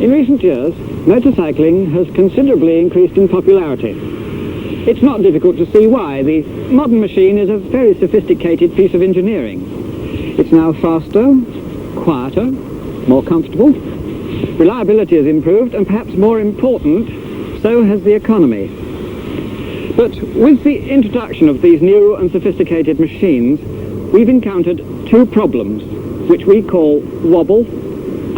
In recent years, motorcycling has considerably increased in popularity. It's not difficult to see why. The modern machine is a very sophisticated piece of engineering. It's now faster, quieter, more comfortable. Reliability has improved, and perhaps more important, so has the economy. But with the introduction of these new and sophisticated machines, we've encountered two problems, which we call wobble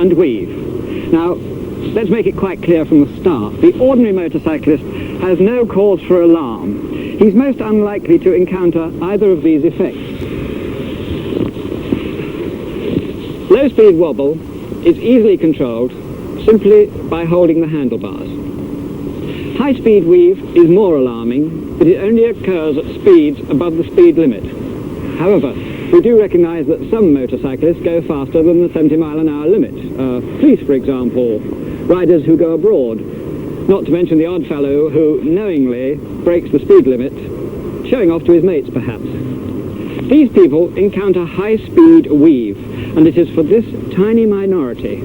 and weave. Now, let's make it quite clear from the start. The ordinary motorcyclist has no cause for alarm. He's most unlikely to encounter either of these effects. Low-speed wobble is easily controlled simply by holding the handlebars. High-speed weave is more alarming, but it only occurs at speeds above the speed limit. However, we do recognise that some motorcyclists go faster than the 70-mile-an-hour limit. Police, for example, riders who go abroad, not to mention the odd fellow who knowingly breaks the speed limit, showing off to his mates, perhaps. These people encounter high-speed weave, and it is for this tiny minority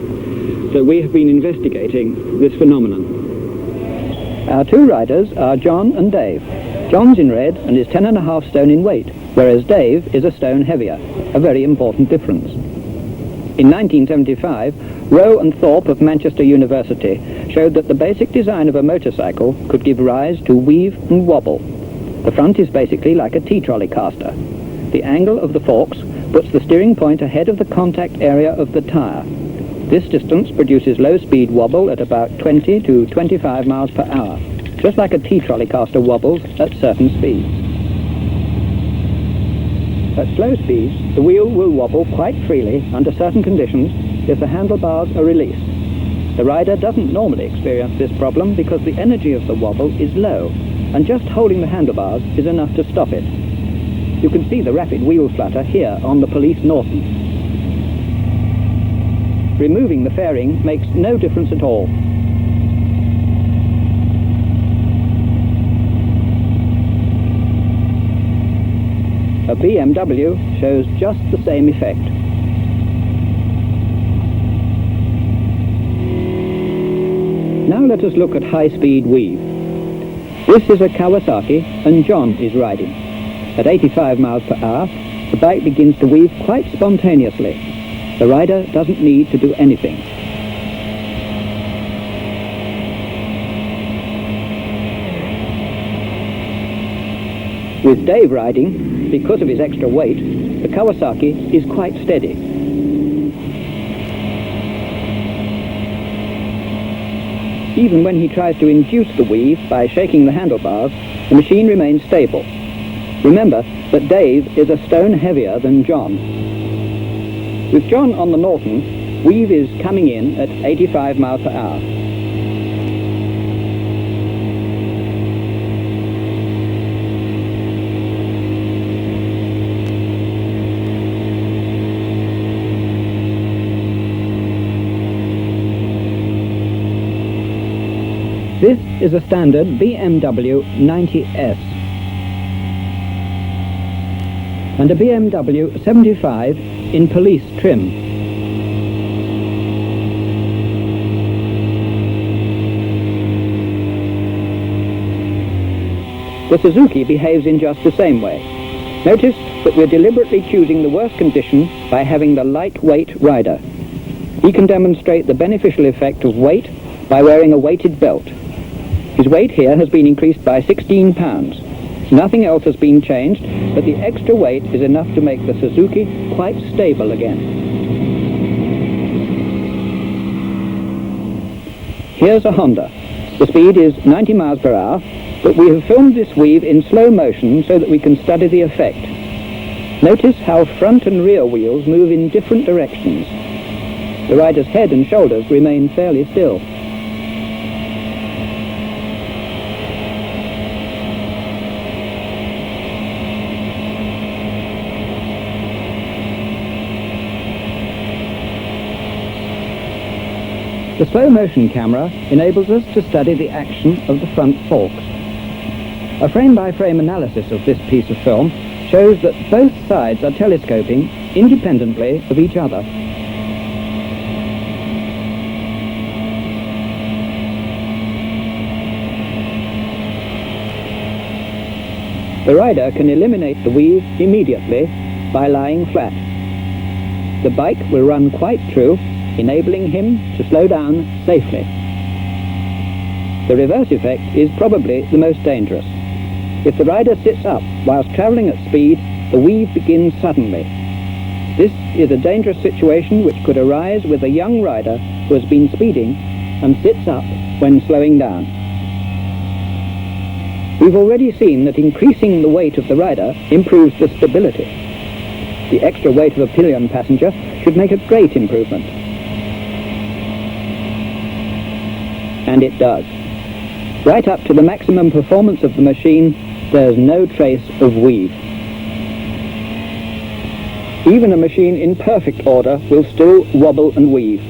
that we have been investigating this phenomenon. Our two riders are John and Dave. John's in red and is 10.5 stone in weight, whereas Dave is a stone heavier, a very important difference. In 1975, Rowe and Thorpe of Manchester University showed that the basic design of a motorcycle could give rise to weave and wobble. The front is basically like a T-trolley caster. The angle of the forks puts the steering point ahead of the contact area of the tyre. This distance produces low-speed wobble at about 20 to 25 miles per hour, just like a T-trolley caster wobbles at certain speeds. At slow speeds, the wheel will wobble quite freely under certain conditions if the handlebars are released. The rider doesn't normally experience this problem because the energy of the wobble is low, and just holding the handlebars is enough to stop it. You can see the rapid wheel flutter here on the Police Norton. Removing the fairing makes no difference at all. A BMW shows just the same effect. Now let us look at high-speed weave. This is a Kawasaki and John is riding. At 85 miles per hour, the bike begins to weave quite spontaneously. The rider doesn't need to do anything. With Dave riding, because of his extra weight, the Kawasaki is quite steady. Even when he tries to induce the weave by shaking the handlebars, the machine remains stable. Remember that Dave is a stone heavier than John. With John on the Norton, weave is coming in at 85 miles per hour. This is a standard BMW 90S and a BMW 75 in police trim. The Suzuki behaves in just the same way. Notice that we're deliberately choosing the worst condition by having the lightweight rider. He can demonstrate the beneficial effect of weight by wearing a weighted belt. His weight here has been increased by 16 pounds. Nothing else has been changed, but the extra weight is enough to make the Suzuki quite stable again. Here's a Honda. The speed is 90 miles per hour, but we have filmed this weave in slow motion so that we can study the effect. Notice how front and rear wheels move in different directions. The rider's head and shoulders remain fairly still. The slow motion camera enables us to study the action of the front forks. A frame-by-frame analysis of this piece of film shows that both sides are telescoping independently of each other. The rider can eliminate the weave immediately by lying flat. The bike will run quite true, enabling him to slow down safely. The reverse effect is probably the most dangerous. If the rider sits up whilst travelling at speed, the weave begins suddenly. This is a dangerous situation which could arise with a young rider who has been speeding and sits up when slowing down. We've already seen that increasing the weight of the rider improves the stability. The extra weight of a pillion passenger should make a great improvement. And it does. Right up to the maximum performance of the machine, there's no trace of weave. Even a machine in perfect order will still wobble and weave.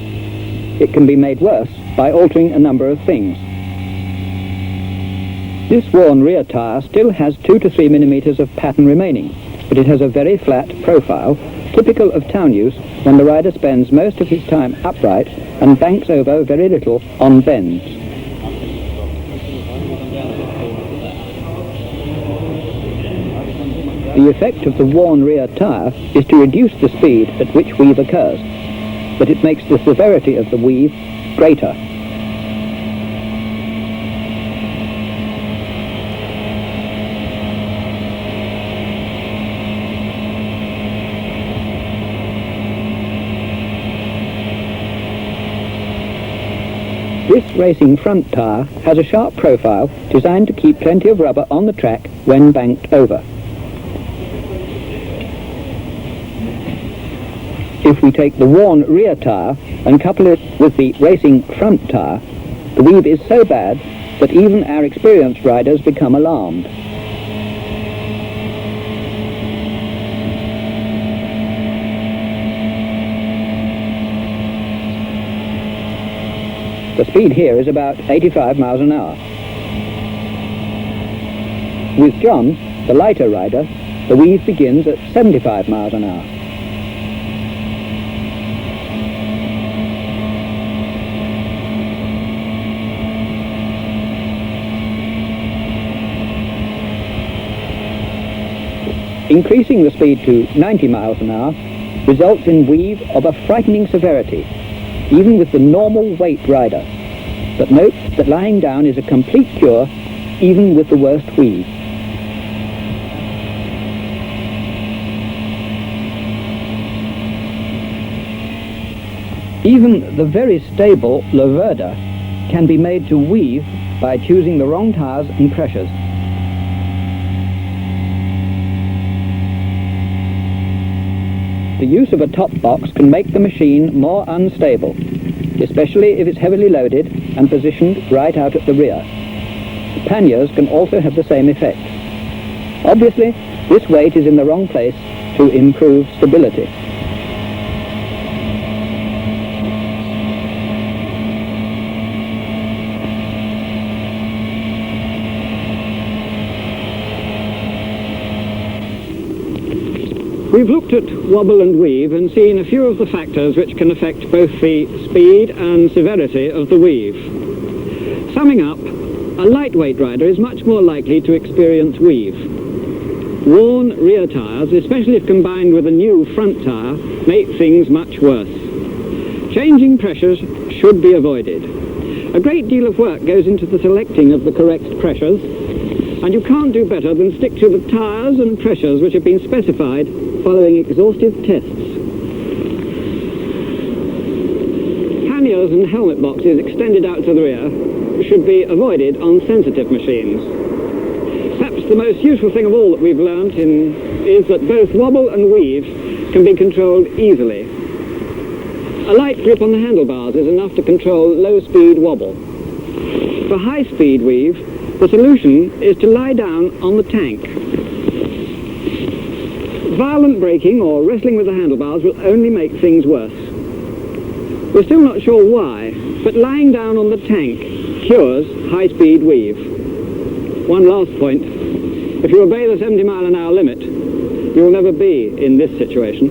It can be made worse by altering a number of things. This worn rear tyre still has 2 to 3 millimeters of pattern remaining, but it has a very flat profile, typical of town use when the rider spends most of his time upright and banks over very little on bends. The effect of the worn rear tyre is to reduce the speed at which weave occurs, but it makes the severity of the weave greater. This racing front tyre has a sharp profile designed to keep plenty of rubber on the track when banked over. If we take the worn rear tyre and couple it with the racing front tyre, the weave is so bad that even our experienced riders become alarmed. The speed here is about 85 miles an hour. With John, the lighter rider, the weave begins at 75 miles an hour. Increasing the speed to 90 miles an hour results in weave of a frightening severity, even with the normal weight rider. But note that lying down is a complete cure, even with the worst weave. Even the very stable Laverda can be made to weave by choosing the wrong tyres and pressures. The use of a top box can make the machine more unstable, especially if it's heavily loaded and positioned right out at the rear. Panniers can also have the same effect. Obviously, this weight is in the wrong place to improve stability. We've looked at wobble and weave and seen a few of the factors which can affect both the speed and severity of the weave. Summing up, a lightweight rider is much more likely to experience weave. Worn rear tyres, especially if combined with a new front tyre, make things much worse. Changing pressures should be avoided. A great deal of work goes into the selecting of the correct pressures, and you can't do better than stick to the tyres and pressures which have been specified following exhaustive tests. Panniers and helmet boxes extended out to the rear should be avoided on sensitive machines. Perhaps the most useful thing of all that we've learnt is that both wobble and weave can be controlled easily. A light grip on the handlebars is enough to control low-speed wobble. For high-speed weave, the solution is to lie down on the tank. Violent braking or wrestling with the handlebars will only make things worse. We're still not sure why, but lying down on the tank cures high-speed weave. One last point. If you obey the 70-mile-an-hour limit, you will never be in this situation.